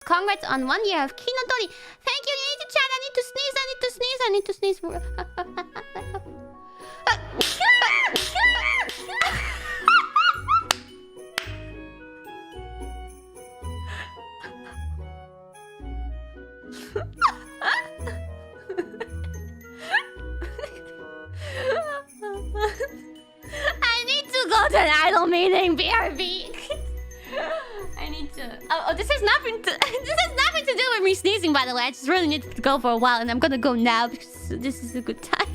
Congrats on 1 year of Kinotori. Thank you. You need to chat. I need to sneeze. I need to sneeze. I need to sneeze. I need to go to an idol meeting, BRB. I need to. Oh, this has nothing to. This has nothing to do with me sneezing, by the way. I just really need to go for a while, and I'm gonna go now because this is a good time.